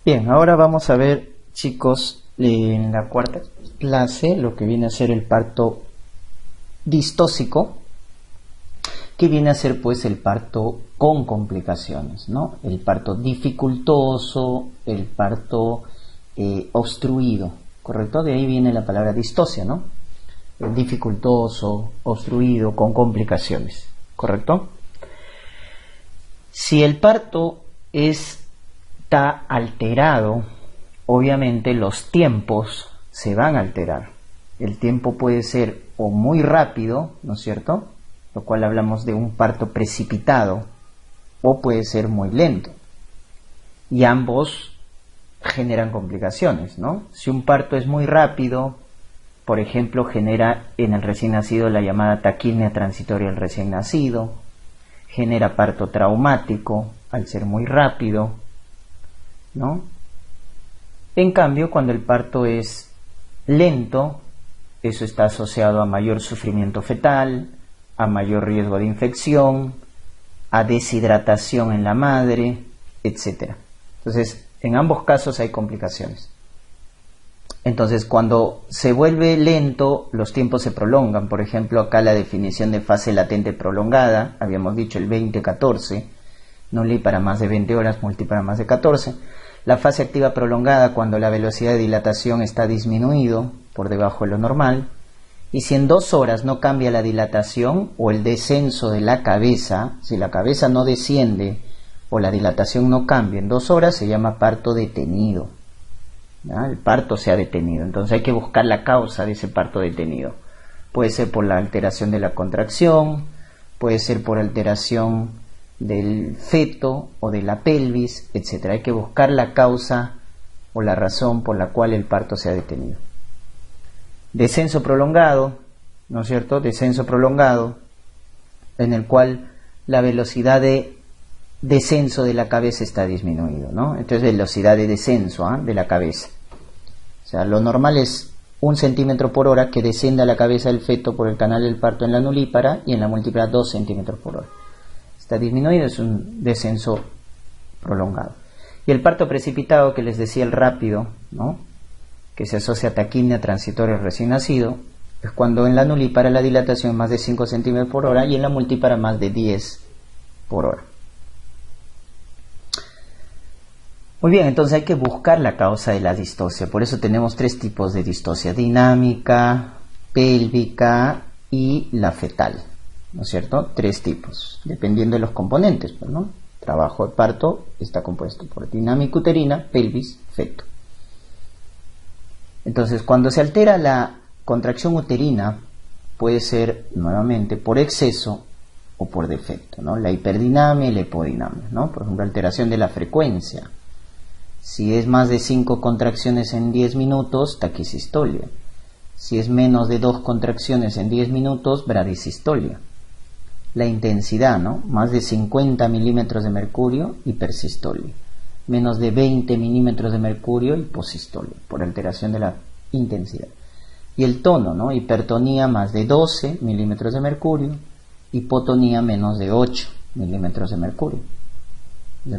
Bien, ahora vamos a ver, chicos, en la cuarta clase lo que viene a ser el parto distóxico, que viene a ser pues el parto con complicaciones, ¿no? El parto dificultoso, el parto obstruido, ¿correcto? De ahí viene la palabra distosia, ¿no? El dificultoso, obstruido, con complicaciones, ¿correcto? Si el parto está alterado, obviamente los tiempos se van a alterar. El tiempo puede ser o muy rápido, ¿no es cierto?, lo cual hablamos de un parto precipitado, o puede ser muy lento. Y ambos generan complicaciones, ¿no? Si un parto es muy rápido, por ejemplo, genera en el recién nacido la llamada taquipnea transitoria del recién nacido, genera parto traumático al ser muy rápido, ¿no? En cambio, cuando el parto es lento, eso está asociado a mayor sufrimiento fetal, a mayor riesgo de infección, a deshidratación en la madre, etc. Entonces, en ambos casos hay complicaciones. Entonces, cuando se vuelve lento, los tiempos se prolongan. Por ejemplo, acá la definición de fase latente prolongada, habíamos dicho el 20-14, nulli para más de 20 horas, multi para más de 14. La fase activa prolongada, cuando la velocidad de dilatación está disminuido por debajo de lo normal. Y si en 2 horas no cambia la dilatación o el descenso de la cabeza, si la cabeza no desciende o la dilatación no cambia en 2 horas, se llama parto detenido. ¿Ya? El parto se ha detenido. Entonces hay que buscar la causa de ese parto detenido. Puede ser por la alteración de la contracción, puede ser por alteración del feto o de la pelvis, etc. Hay que buscar la causa o la razón por la cual el parto se ha detenido. Descenso prolongado, ¿no es cierto? Descenso prolongado, en el cual la velocidad de descenso de la cabeza está disminuido, ¿no? Entonces, velocidad de descenso de la cabeza. O sea, lo normal es 1 centímetro por hora que descienda la cabeza del feto por el canal del parto en la nulípara, y en la múltipla 2 centímetros por hora. Está disminuido, es un descenso prolongado. Y el parto precipitado, que les decía el rápido, ¿no?, que se asocia a taquipnea transitoria del recién nacido, es cuando en la nulípara la dilatación es más de 5 centímetros por hora y en la multípara más de 10 por hora. Muy bien, entonces hay que buscar la causa de la distosia. Por eso tenemos 3 tipos de distosia: dinámica, pélvica y la fetal, ¿no es cierto? 3 tipos, dependiendo de los componentes, ¿no? Trabajo de parto está compuesto por dinámica uterina, pelvis, feto. Entonces, cuando se altera la contracción uterina, puede ser nuevamente por exceso o por defecto, ¿no? La hiperdinamia y la hipodinamia, ¿no? Por ejemplo, alteración de la frecuencia. Si es más de 5 contracciones en 10 minutos, taquisistolia. Si es menos de 2 contracciones en 10 minutos, bradisistolia. La intensidad, ¿no? Más de 50 milímetros de mercurio, hipersistolia. Menos de 20 milímetros de mercurio, hiposistolia, por alteración de la intensidad. Y el tono, ¿no? Hipertonía más de 12 milímetros de mercurio, hipotonía menos de 8 milímetros de mercurio,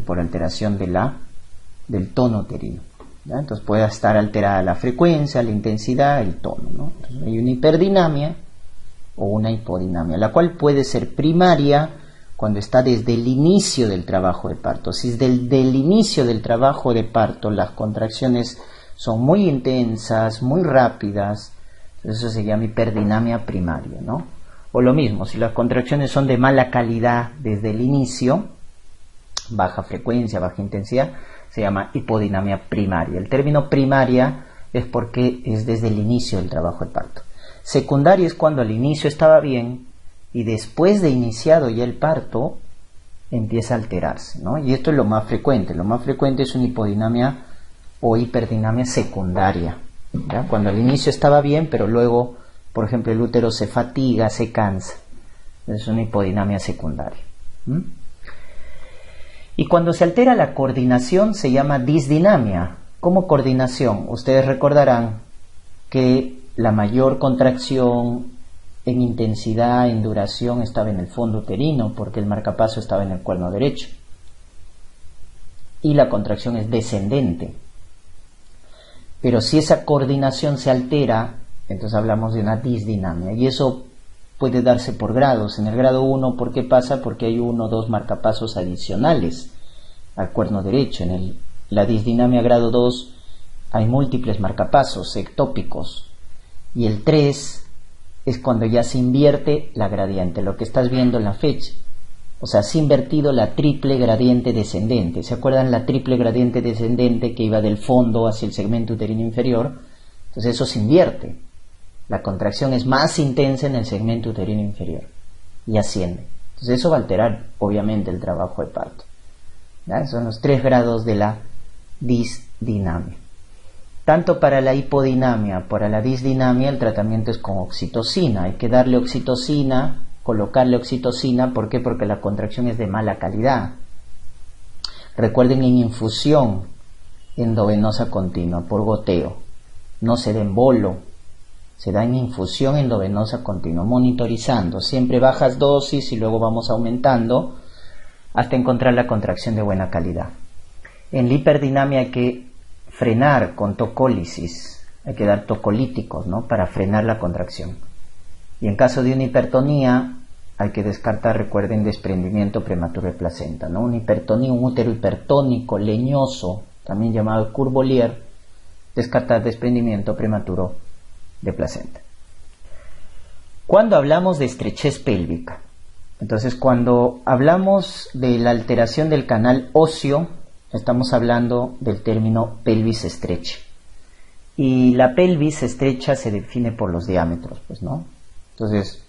por alteración del tono uterino. ¿Ya? Entonces puede estar alterada la frecuencia, la intensidad, el tono, ¿no? Entonces hay una hiperdinamia o una hipodinamia, la cual puede ser primaria cuando está desde el inicio del trabajo de parto. Si desde el inicio del trabajo de parto las contracciones son muy intensas, muy rápidas, eso se llama hiperdinamia primaria, ¿no? O lo mismo, si las contracciones son de mala calidad desde el inicio, baja frecuencia, baja intensidad, se llama hipodinamia primaria. El término primaria es porque es desde el inicio del trabajo de parto. Secundaria es cuando al inicio estaba bien y después de iniciado ya el parto empieza a alterarse, ¿no? Y esto es lo más frecuente. Lo más frecuente es una hipodinamia o hiperdinamia secundaria, ¿ya? Cuando al inicio estaba bien, pero luego, por ejemplo, el útero se fatiga, se cansa. Es una hipodinamia secundaria. Y cuando se altera la coordinación se llama disdinamia. ¿Cómo coordinación? Ustedes recordarán que la mayor contracción en intensidad, en duración, estaba en el fondo uterino, porque el marcapaso estaba en el cuerno derecho. y la contracción es descendente. Pero si esa coordinación se altera, entonces hablamos de una disdinamia, y eso puede darse por grados. En el grado 1, ¿por qué pasa? Porque hay 1 o 2 marcapasos adicionales al cuerno derecho. En la disdinamia grado 2 hay múltiples marcapasos ectópicos, y el 3 es cuando ya se invierte la gradiente, lo que estás viendo en la fecha. O sea, se ha invertido la triple gradiente descendente. ¿Se acuerdan la triple gradiente descendente que iba del fondo hacia el segmento uterino inferior? Entonces eso se invierte. La contracción es más intensa en el segmento uterino inferior y asciende. Entonces eso va a alterar, obviamente, el trabajo de parto. ¿Ya? Son los 3 grados de la disdinamia. Tanto para la hipodinamia, para la disdinamia, el tratamiento es con oxitocina. Hay que darle oxitocina, colocarle oxitocina. ¿Por qué? Porque la contracción es de mala calidad. Recuerden, en infusión endovenosa continua, por goteo. No se da en bolo, se da en infusión endovenosa continua, monitorizando. Siempre bajas dosis y luego vamos aumentando hasta encontrar la contracción de buena calidad. En la hiperdinamia hay que frenar con tocólisis, hay que dar tocolíticos, ¿no?, para frenar la contracción. Y en caso de una hipertonía hay que descartar, recuerden, desprendimiento prematuro de placenta, ¿no? Una hipertonía, un útero hipertónico, leñoso, también llamado Courvollier, descartar desprendimiento prematuro de placenta. Cuando hablamos de estrechez pélvica, entonces cuando hablamos de la alteración del canal óseo, estamos hablando del término pelvis estrecha. Y la pelvis estrecha se define por los diámetros, pues, ¿no? Entonces,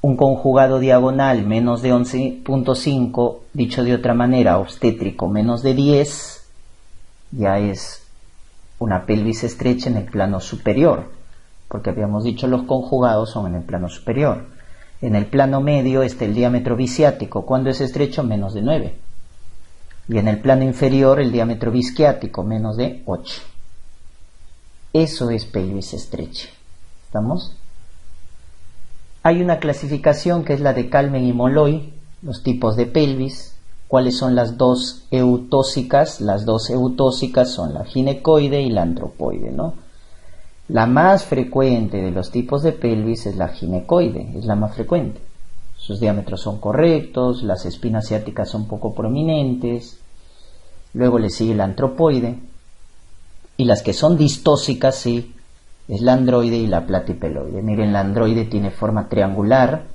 un conjugado diagonal menos de 11.5, dicho de otra manera, obstétrico menos de 10, ya es una pelvis estrecha en el plano superior, porque habíamos dicho los conjugados son en el plano superior. En el plano medio está el diámetro bisciático, cuando es estrecho, menos de 9. Y en el plano inferior el diámetro bisquiático, menos de 8. Eso es pelvis estrecha. ¿Estamos? Hay una clasificación que es la de Kalmen y Molloy, los tipos de pelvis. ¿Cuáles son las dos eutóxicas? Las dos eutóxicas son la ginecoide y la antropoide, ¿no? La más frecuente de los tipos de pelvis es la ginecoide, es la más frecuente. Sus diámetros son correctos, las espinas ciáticas son poco prominentes, luego le sigue la antropoide, y las que son distóxicas, sí, es la androide y la platipeloide. Miren, la androide tiene forma triangular,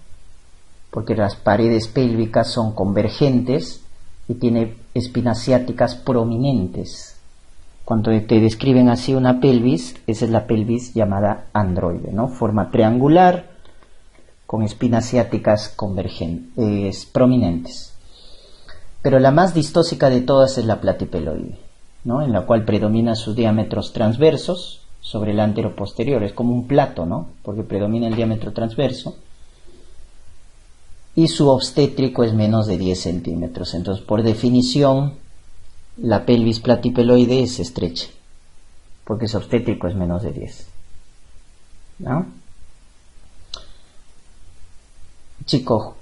porque las paredes pélvicas son convergentes y tiene espinas ciáticas prominentes. Cuando te describen así una pelvis, esa es la pelvis llamada androide, ¿no? Forma triangular, con espinas ciáticas convergentes, prominentes. Pero la más distóxica de todas es la platipeloide, ¿no? En la cual predominan sus diámetros transversos sobre el antero-posterior. Es como un plato, ¿no? Porque predomina el diámetro transverso. Y su obstétrico es menos de 10 centímetros. Entonces, por definición, la pelvis platipeloide es estrecha, porque su obstétrico es menos de 10. ¿No? Chicos,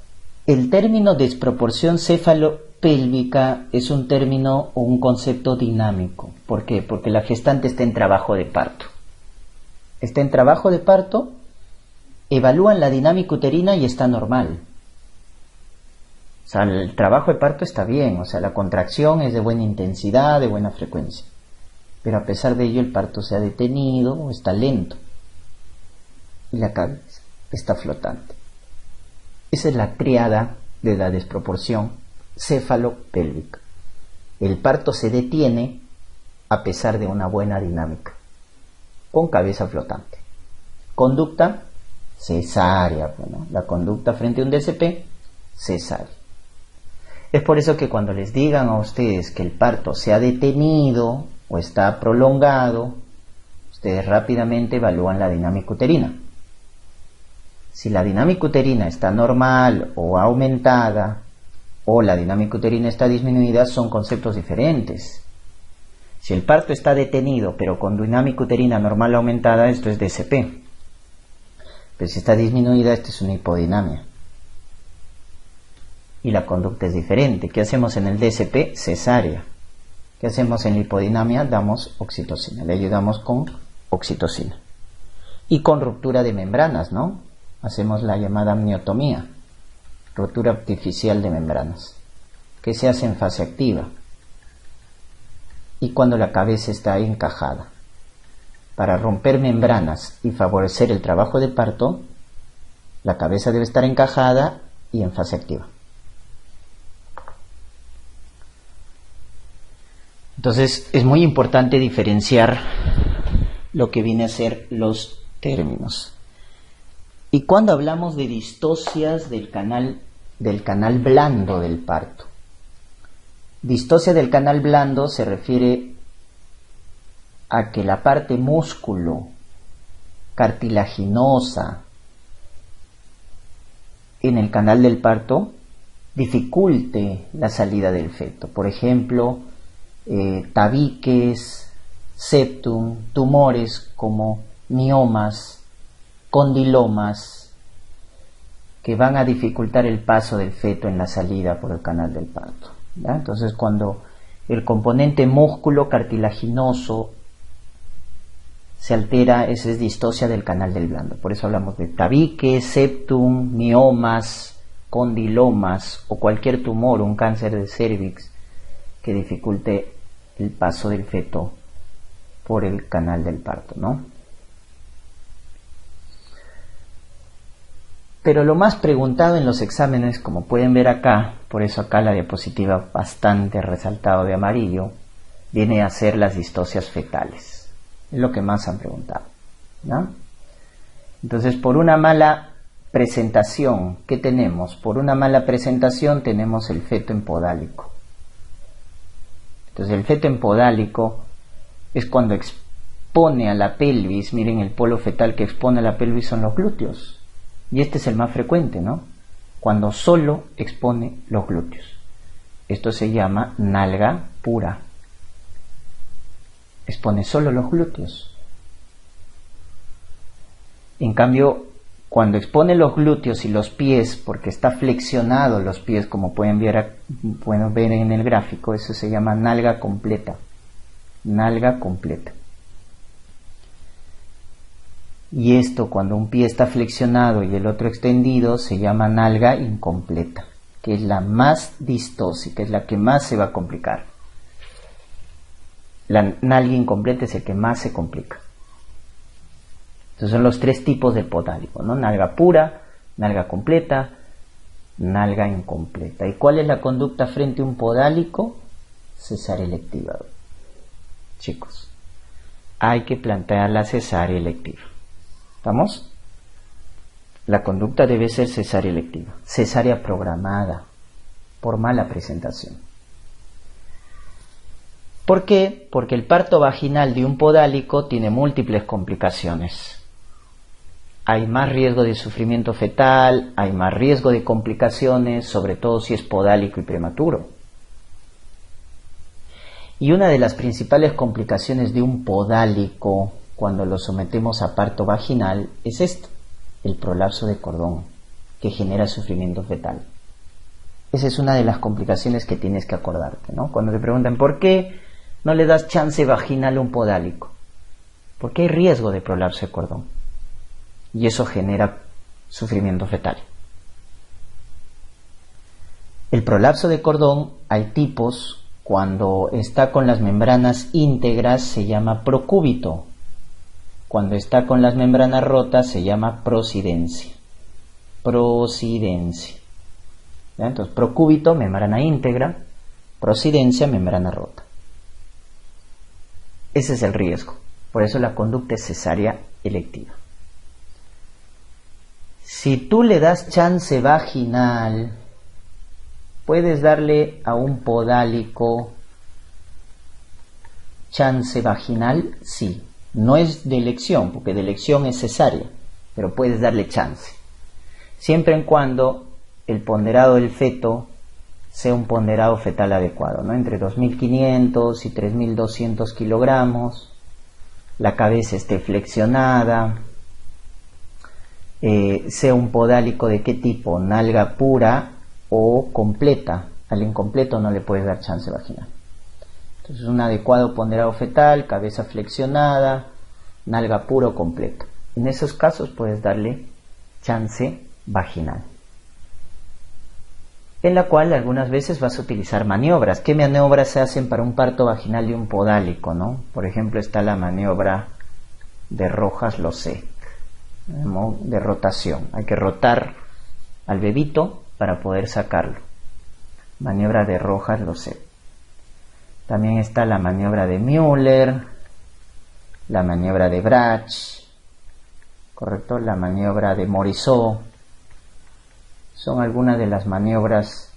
el término desproporción céfalo-pélvica es un término o un concepto dinámico. ¿Por qué? Porque la gestante está en trabajo de parto. Está en trabajo de parto, evalúan la dinámica uterina y está normal. O sea, el trabajo de parto está bien, o sea, la contracción es de buena intensidad, de buena frecuencia. Pero a pesar de ello el parto se ha detenido o está lento. Y la cabeza está flotante. Esa es la tríada de la desproporción céfalo-pélvica. El parto se detiene a pesar de una buena dinámica, con cabeza flotante. Conducta cesárea, bueno, la conducta frente a un DCP, cesárea. Es por eso que cuando les digan a ustedes que el parto se ha detenido o está prolongado, ustedes rápidamente evalúan la dinámica uterina. Si la dinámica uterina está normal o aumentada, o la dinámica uterina está disminuida, son conceptos diferentes. Si el parto está detenido pero con dinámica uterina normal o aumentada, esto es DCP. Pero si está disminuida, esto es una hipodinamia. y la conducta es diferente. ¿Qué hacemos en el DSP? Cesárea. ¿Qué hacemos en la hipodinamia? Damos oxitocina, le ayudamos con oxitocina. Y con ruptura de membranas, ¿no? Hacemos la llamada amniotomía, ruptura artificial de membranas, que se hace en fase activa y cuando la cabeza está encajada. Para romper membranas y favorecer el trabajo de parto, la cabeza debe estar encajada y en fase activa. Entonces es muy importante diferenciar lo que viene a ser los términos. Y cuando hablamos de distocias del canal blando del parto, distocia del canal blando se refiere a que la parte músculo cartilaginosa en el canal del parto dificulte la salida del feto. Por ejemplo, tabiques, septum, tumores como miomas, condilomas, que van a dificultar el paso del feto en la salida por el canal del parto, ¿ya? Entonces, cuando el componente músculo cartilaginoso se altera, esa es distocia del canal del blando. Por eso hablamos de tabique, septum, miomas, condilomas o cualquier tumor, un cáncer de cervix que dificulte el paso del feto por el canal del parto, ¿no? Pero lo más preguntado en los exámenes, como pueden ver acá, por eso acá la diapositiva bastante resaltado de amarillo, viene a ser las distocias fetales. Es lo que más han preguntado, ¿no? Entonces, por una mala presentación, ¿qué tenemos? Por una mala presentación tenemos el feto empodálico. Entonces, el feto empodálico es cuando expone a la pelvis. Miren, el polo fetal que expone a la pelvis son los glúteos. Y este es el más frecuente, ¿no? Cuando solo expone los glúteos. Esto se llama nalga pura. Expone solo los glúteos. En cambio, cuando expone los glúteos y los pies, porque está flexionado los pies, como pueden ver en el gráfico, eso se llama nalga completa. Nalga completa. Y esto, cuando un pie está flexionado y el otro extendido, se llama nalga incompleta, que es la más distósica, es la que más se va a complicar. La nalga incompleta es el que más se complica. Estos son los tres tipos de podálico, ¿no? Nalga pura, nalga completa, nalga incompleta. ¿Y cuál es la conducta frente a un podálico? Cesárea electiva. Chicos, hay que plantear la cesárea electiva. ¿Estamos? La conducta debe ser cesárea electiva, cesárea programada por mala presentación. ¿Por qué? Porque el parto vaginal de un podálico tiene múltiples complicaciones. Hay más riesgo de sufrimiento fetal, hay más riesgo de complicaciones, sobre todo si es podálico y prematuro. Y una de las principales complicaciones de un podálico cuando lo sometemos a parto vaginal es esto, el prolapso de cordón, que genera sufrimiento fetal. Esa es una de las complicaciones que tienes que acordarte, ¿no? Cuando te preguntan ¿por qué no le das chance vaginal a un podálico? Porque hay riesgo de prolapso de cordón y eso genera sufrimiento fetal. El prolapso de cordón, hay tipos. Cuando está con las membranas íntegras se llama procúbito. Cuando está con las membranas rotas se llama prosidencia. Prosidencia. ¿Ya? Entonces, procúbito, membrana íntegra; prosidencia, membrana rota. Ese es el riesgo. Por eso la conducta es cesárea electiva. Si tú le das chance vaginal, puedes darle a un podálico chance vaginal, sí. No es de elección, porque de elección es cesárea, pero puedes darle chance. Siempre y cuando el ponderado del feto sea un ponderado fetal adecuado, ¿no? Entre 2.500 y 3.200 kilogramos, la cabeza esté flexionada, sea un podálico de qué tipo, nalga pura o completa. Al incompleto no le puedes dar chance vaginal. Entonces un adecuado ponderado fetal, cabeza flexionada, nalga pura o completa. En esos casos puedes darle chance vaginal, en la cual algunas veces vas a utilizar maniobras. ¿Qué maniobras se hacen para un parto vaginal de un podálico, no? Por ejemplo, está la maniobra de Rojas-Losset, de rotación. Hay que rotar al bebito para poder sacarlo. Maniobra de Rojas-Losset. También está la maniobra de Müller, la maniobra de Brach, ¿correcto? La maniobra de Morisot. Son algunas de las maniobras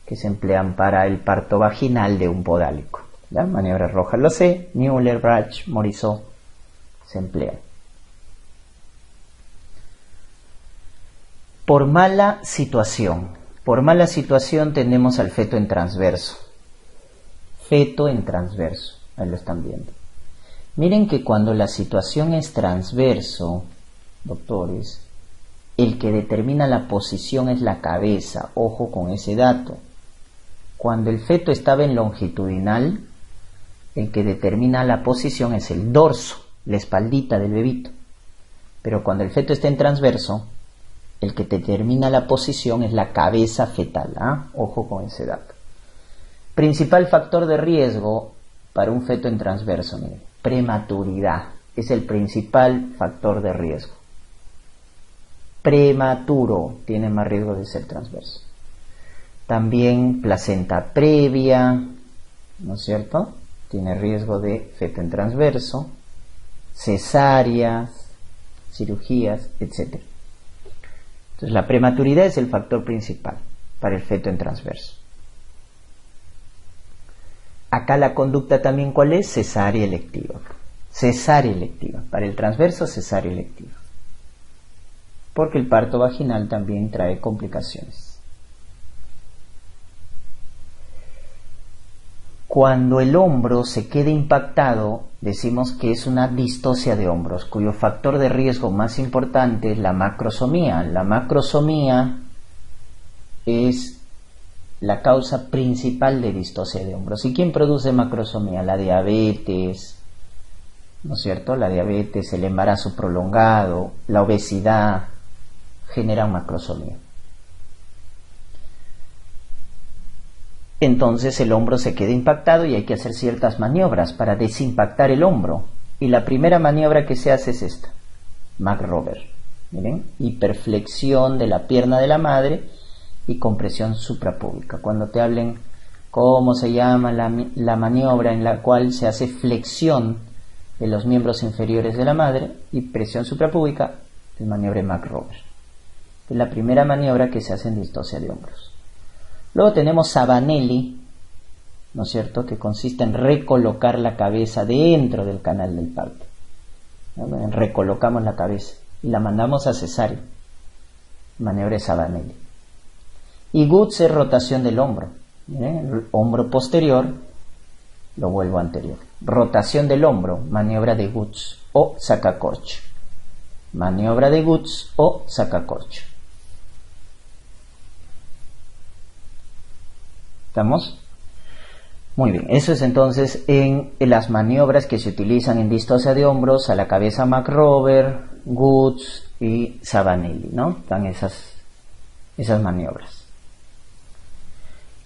que se emplean para el parto vaginal de un podálico. ¿Ya? Maniobra Rojas-Losset, Müller, Brach, Morisot se emplean. Por mala situación. Por mala situación tenemos al feto en transverso. Feto en transverso. Ahí lo están viendo. Miren que cuando la situación es transverso, doctores, el que determina la posición es la cabeza. Ojo con ese dato. Cuando el feto estaba en longitudinal, el que determina la posición es el dorso, la espaldita del bebito. Pero cuando el feto está en transverso, el que determina la posición es la cabeza fetal. Ojo con ese dato. Principal factor de riesgo para un feto en transverso, miren, prematuridad. Es el principal factor de riesgo. Prematuro tiene más riesgo de ser transverso. También placenta previa, ¿no es cierto? Tiene riesgo de feto en transverso, cesáreas, cirugías, etc. Entonces la prematuridad es el factor principal para el feto en transverso. Acá la conducta también, ¿cuál es? Cesárea electiva. Cesárea electiva. Para el transverso, cesárea electiva. Porque el parto vaginal también trae complicaciones. Cuando el hombro se queda impactado, decimos que es una distocia de hombros, cuyo factor de riesgo más importante es la macrosomía. La macrosomía es la causa principal de distocia de hombros. ¿Y quién produce macrosomía? La diabetes, ¿no es cierto? La diabetes, el embarazo prolongado, la obesidad generan macrosomía. Entonces el hombro se queda impactado y hay que hacer ciertas maniobras para desimpactar el hombro. Y la primera maniobra que se hace es esta, McRoberts. Miren, hiperflexión de la pierna de la madre y compresión suprapúbica. Cuando te hablen cómo se llama la maniobra en la cual se hace flexión de los miembros inferiores de la madre y presión suprapúbica, es maniobra de McRoberts. Es la primera maniobra que se hace en distocia de hombros. Luego tenemos Sabanelli, ¿no es cierto?, que consiste en recolocar la cabeza dentro del canal del parto. Recolocamos la cabeza y la mandamos a cesárea. Maniobra de Sabanelli. Y Guts es rotación del hombro. Miren, el hombro posterior lo vuelvo anterior. Rotación del hombro, maniobra de Guts o sacacorcho. Maniobra de Guts o sacacorcho. ¿Estamos? Muy bien, eso es entonces en las maniobras que se utilizan en distocia de hombros, a la cabeza McRoberts, Guts y Sabanelli, ¿no? Están esas maniobras.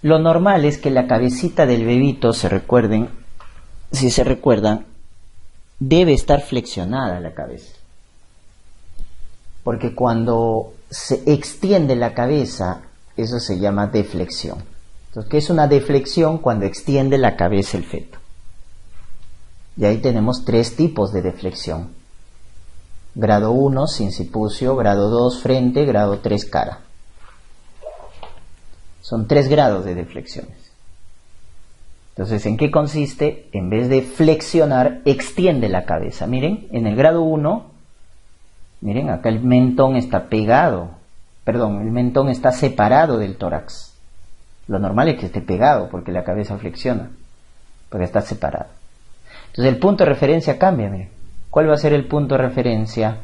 Lo normal es que la cabecita del bebito, si se recuerdan, debe estar flexionada la cabeza. Porque cuando se extiende la cabeza, eso se llama deflexión. Entonces, ¿qué es una deflexión? Cuando extiende la cabeza el feto. Y ahí tenemos 3 tipos de deflexión. Grado 1, sincipucio, grado 2, frente, grado 3, cara. Son 3 grados de deflexiones. Entonces, ¿en qué consiste? En vez de flexionar, extiende la cabeza. Miren, en el grado 1, miren, acá el mentón está el mentón está separado del tórax. Lo normal es que esté pegado porque la cabeza flexiona, porque está separado. Entonces el punto de referencia cambia. Miren. ¿Cuál va a ser el punto de referencia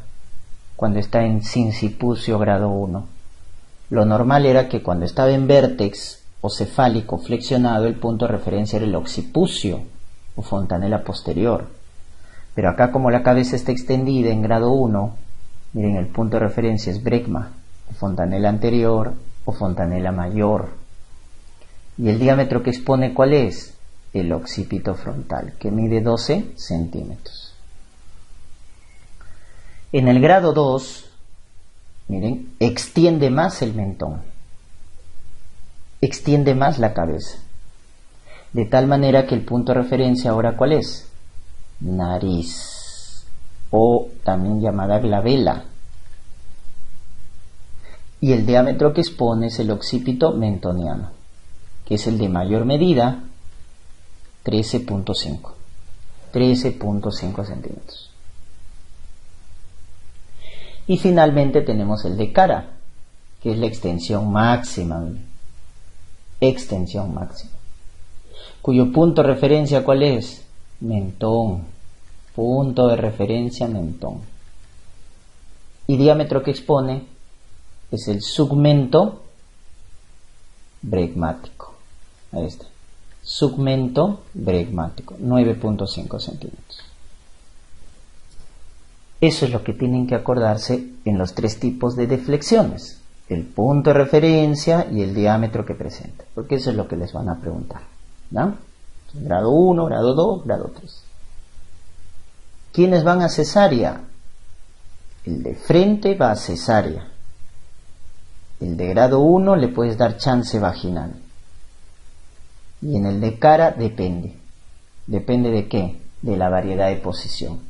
cuando está en sincipucio grado 1? Lo normal era que cuando estaba en vértex o cefálico flexionado, el punto de referencia era el occipucio o fontanela posterior. Pero acá, como la cabeza está extendida en grado 1, miren, el punto de referencia es brecma, o fontanela anterior o fontanela mayor. Y el diámetro que expone, ¿cuál es? El occipito frontal, que mide 12 centímetros. En el grado 2, miren, extiende más el mentón, extiende más la cabeza, de tal manera que el punto de referencia ahora, ¿cuál es? Nariz, o también llamada glabela. Y el diámetro que expone es el occipito mentoniano, que es el de mayor medida, 13.5 centímetros. Y finalmente tenemos el de cara, que es la extensión máxima, cuyo punto de referencia, ¿cuál es? Mentón, punto de referencia mentón. Y diámetro que expone es el segmento bregmático. Ahí está, segmento bregmático, 9.5 centímetros. Eso es lo que tienen que acordarse en los tres tipos de deflexiones: el punto de referencia y el diámetro que presenta, porque eso es lo que les van a preguntar, ¿no? Grado 1, grado 2, grado 3. ¿Quiénes van a cesárea? El de frente va a cesárea. El de grado 1 le puedes dar chance vaginal. Y en el de cara depende. ¿Depende de qué? De la variedad de posición.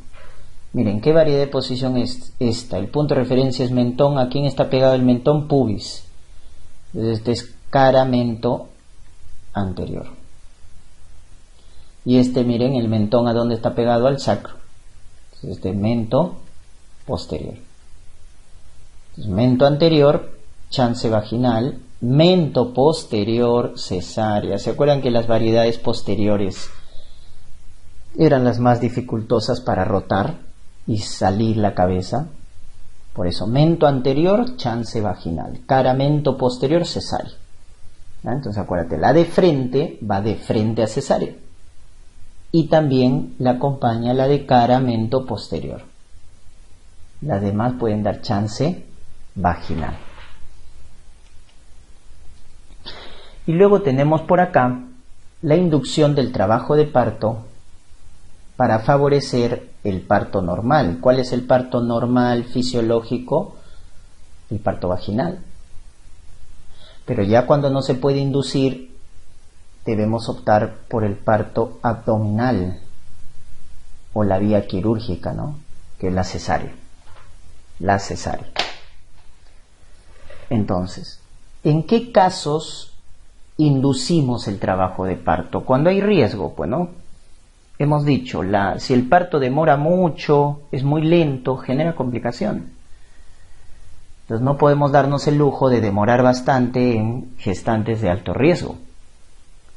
Miren, ¿qué variedad de posición es esta? El punto de referencia es mentón. ¿A quién está pegado el mentón? Pubis. Entonces este es cara, mento anterior. Y este, miren, el mentón, ¿a dónde está pegado? Al sacro. Entonces este es mento posterior. Entonces, mento anterior, chance vaginal. Mento posterior, cesárea. ¿Se acuerdan que las variedades posteriores eran las más dificultosas para rotar y salir la cabeza? Por eso, mento anterior, chance vaginal. Cara, mento posterior, cesárea. ¿Ah? Entonces acuérdate, la de frente va de frente a cesárea. Y también la acompaña la de cara, mento posterior. Las demás pueden dar chance vaginal. Y luego tenemos por acá la inducción del trabajo de parto para favorecer el parto normal. ¿Cuál es el parto normal fisiológico? El parto vaginal. Pero ya cuando no se puede inducir, debemos optar por el parto abdominal o la vía quirúrgica, ¿no? Que es la cesárea. La cesárea. Entonces, ¿en qué casos inducimos el trabajo de parto? Cuando hay riesgo, pues, ¿no? Hemos dicho, si el parto demora mucho, es muy lento, genera complicaciones. Entonces no podemos darnos el lujo de demorar bastante en gestantes de alto riesgo.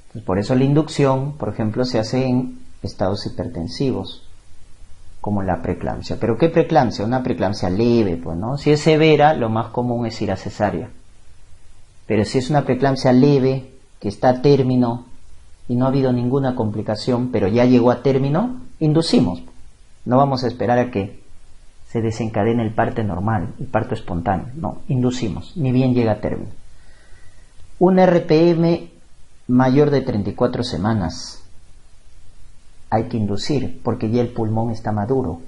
Entonces, por eso la inducción, por ejemplo, se hace en estados hipertensivos, como la preeclampsia. ¿Pero qué preeclampsia? Una preeclampsia leve, pues, ¿no? Si es severa, lo más común es ir a cesárea. Pero si es una preeclampsia leve, que está a término y no ha habido ninguna complicación, pero ya llegó a término, inducimos. No vamos a esperar a que se desencadene el parto normal, el parto espontáneo. No, inducimos, ni bien llega a término. Un RPM mayor de 34 semanas hay que inducir, porque ya el pulmón está maduro.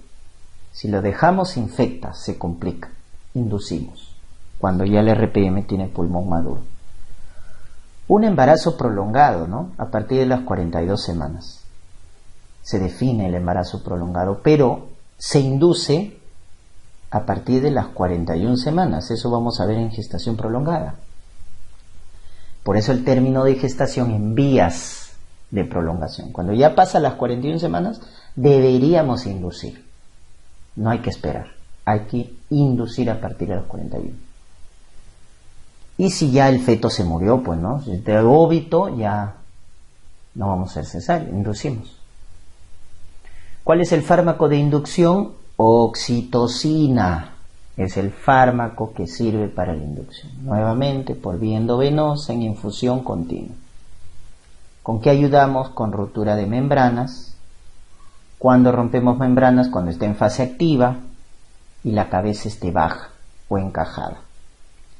Si lo dejamos, se infecta, se complica. Inducimos cuando ya el RPM tiene pulmón maduro. Un embarazo prolongado, ¿no? A partir de las 42 semanas se define el embarazo prolongado, pero se induce a partir de las 41 semanas. Eso vamos a ver en gestación prolongada. Por eso el término de gestación en vías de prolongación. Cuando ya pasa las 41 semanas, deberíamos inducir. No hay que esperar, hay que inducir a partir de los 41. Y si ya el feto se murió, pues, ¿no? Si de óbito, ya no vamos a hacer cesárea, inducimos. ¿Cuál es el fármaco de inducción? Oxitocina. Es el fármaco que sirve para la inducción. Nuevamente, por vía endovenosa en infusión continua. ¿Con qué ayudamos? Con ruptura de membranas. Cuando rompemos membranas, cuando está en fase activa y la cabeza esté baja o encajada.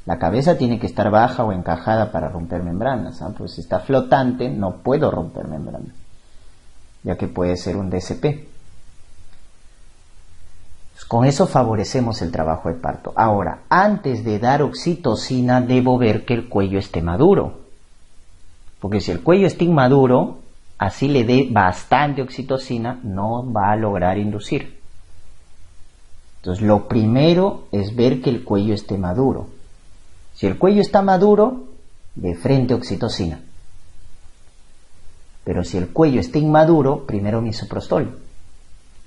La cabeza tiene que estar baja o encajada para romper membranas. Pues si está flotante, no puedo romper membranas, ya que puede ser un DCP. Con eso favorecemos el trabajo de parto. Ahora, antes de dar oxitocina, debo ver que el cuello esté maduro. Porque si el cuello está inmaduro, así le dé bastante oxitocina, no va a lograr inducir. Entonces, lo primero es ver que el cuello esté maduro. Si el cuello está maduro, de frente oxitocina. Pero si el cuello está inmaduro, primero misoprostol,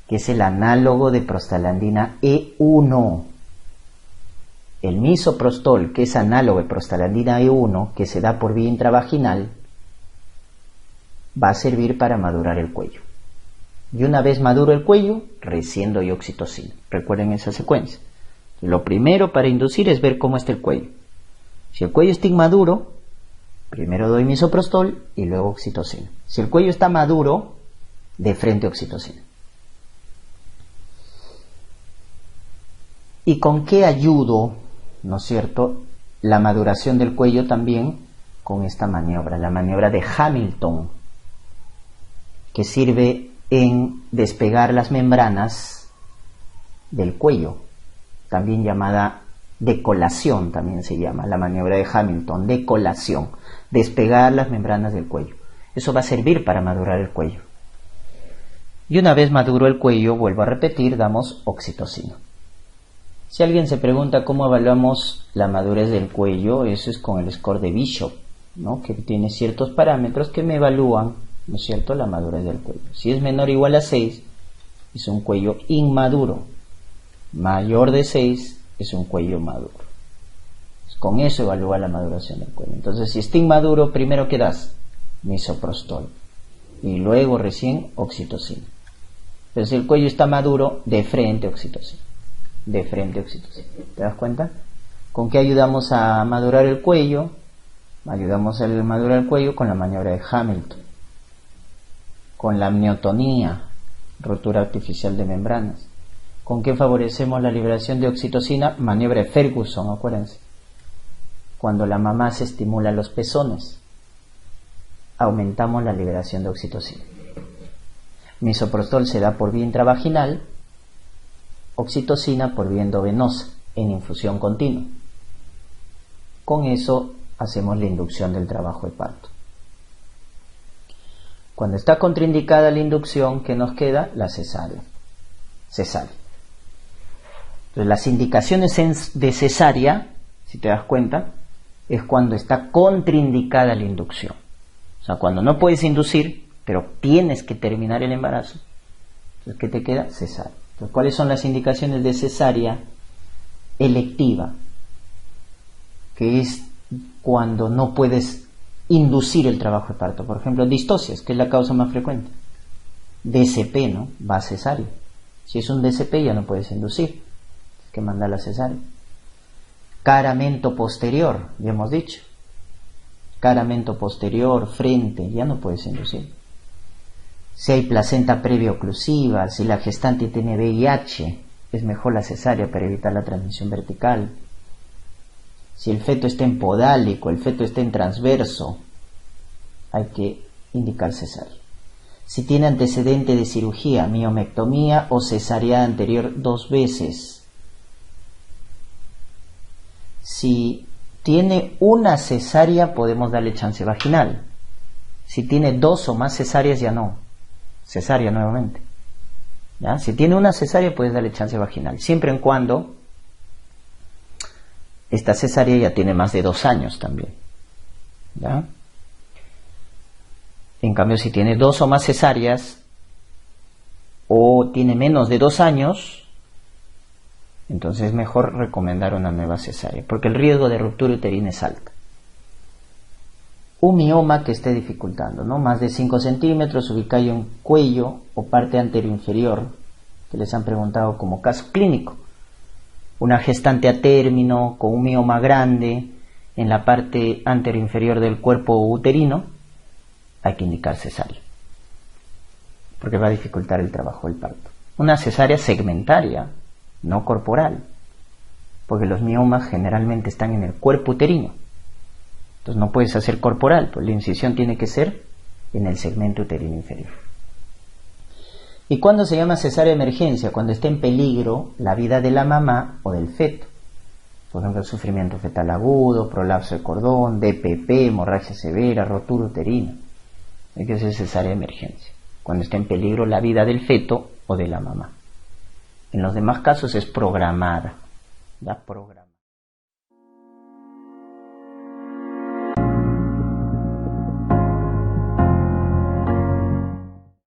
que es el análogo de prostaglandina E1. El misoprostol, que es análogo de prostaglandina E1, que se da por vía intravaginal, va a servir para madurar el cuello. Y una vez maduro el cuello, recién doy oxitocina. Recuerden esa secuencia. Lo primero para inducir es ver cómo está el cuello. Si el cuello está inmaduro, primero doy misoprostol y luego oxitocina. Si el cuello está maduro, de frente oxitocina. ¿Y con qué ayudo, no es cierto, la maduración del cuello también? Con esta maniobra, la maniobra de Hamilton, que sirve en despegar las membranas del cuello, también llamada decolación, también se llama la maniobra de Hamilton, decolación, despegar las membranas del cuello. Eso va a servir para madurar el cuello. Y una vez maduro el cuello, vuelvo a repetir, damos oxitocina. Si alguien se pregunta cómo evaluamos la madurez del cuello, eso es con el score de Bishop, ¿no? Que tiene ciertos parámetros que me evalúan, ¿no es cierto?, la madurez del cuello. Si es menor o igual a 6, es un cuello inmaduro. Mayor de 6 es un cuello maduro. Con eso evalúa la maduración del cuello. Entonces, si está inmaduro, primero ¿qué das? Misoprostol. Y luego recién oxitocina. Pero si el cuello está maduro, de frente oxitocina. De frente oxitocina. ¿Te das cuenta? ¿Con qué ayudamos a madurar el cuello? Ayudamos a madurar el cuello con la maniobra de Hamilton, con la amniotonía, rotura artificial de membranas. ¿Con qué favorecemos la liberación de oxitocina? Maniobra de Ferguson, acuérdense. Cuando la mamá se estimula los pezones, aumentamos la liberación de oxitocina. Misoprostol se da por vía intravaginal, oxitocina por vía endovenosa, en infusión continua. Con eso hacemos la inducción del trabajo de parto. Cuando está contraindicada la inducción, ¿qué nos queda? La cesárea. Cesárea. Entonces, las indicaciones de cesárea, si te das cuenta, es cuando está contraindicada la inducción. O sea, cuando no puedes inducir, pero tienes que terminar el embarazo. Entonces, ¿qué te queda? Cesárea. Entonces, ¿cuáles son las indicaciones de cesárea electiva? Que es cuando no puedes inducir el trabajo de parto. Por ejemplo, distocias, que es la causa más frecuente. DCP, ¿no? Va a cesárea. Si es un DCP ya no puedes inducir. Tienes que mandar la cesárea. Caramento posterior, ya hemos dicho. Caramento posterior, frente, ya no puedes inducir. Si hay placenta previa oclusiva, si la gestante tiene VIH, es mejor la cesárea para evitar la transmisión vertical. Si el feto está en podálico, el feto está en transverso, hay que indicar cesárea. Si tiene antecedente de cirugía, miomectomía o cesárea anterior 2 veces. Si tiene una cesárea, podemos darle chance vaginal. Si tiene 2 o más cesáreas, ya no. Cesárea nuevamente. ¿Ya? Si tiene una cesárea, puedes darle chance vaginal, siempre y cuando esta cesárea ya tiene más de 2 años también. ¿Ya? En cambio, si tiene 2 o más cesáreas o tiene menos de 2 años, entonces es mejor recomendar una nueva cesárea, porque el riesgo de ruptura uterina es alto. Un mioma que esté dificultando, ¿no? Más de 5 centímetros, ubicado en cuello o parte anteroinferior, que les han preguntado como caso clínico. una gestante a término con un mioma grande en la parte anteroinferior del cuerpo uterino, hay que indicar cesárea, porque va a dificultar el trabajo del parto. Una cesárea segmentaria, no corporal, porque los miomas generalmente están en el cuerpo uterino. Entonces no puedes hacer corporal, pues la incisión tiene que ser en el segmento uterino inferior. ¿Y cuándo se llama cesárea de emergencia? Cuando está en peligro la vida de la mamá o del feto. Por ejemplo, sufrimiento fetal agudo, prolapso de cordón, DPP, hemorragia severa, rotura uterina. Hay que hacer cesárea de emergencia cuando está en peligro la vida del feto o de la mamá. En los demás casos es programada.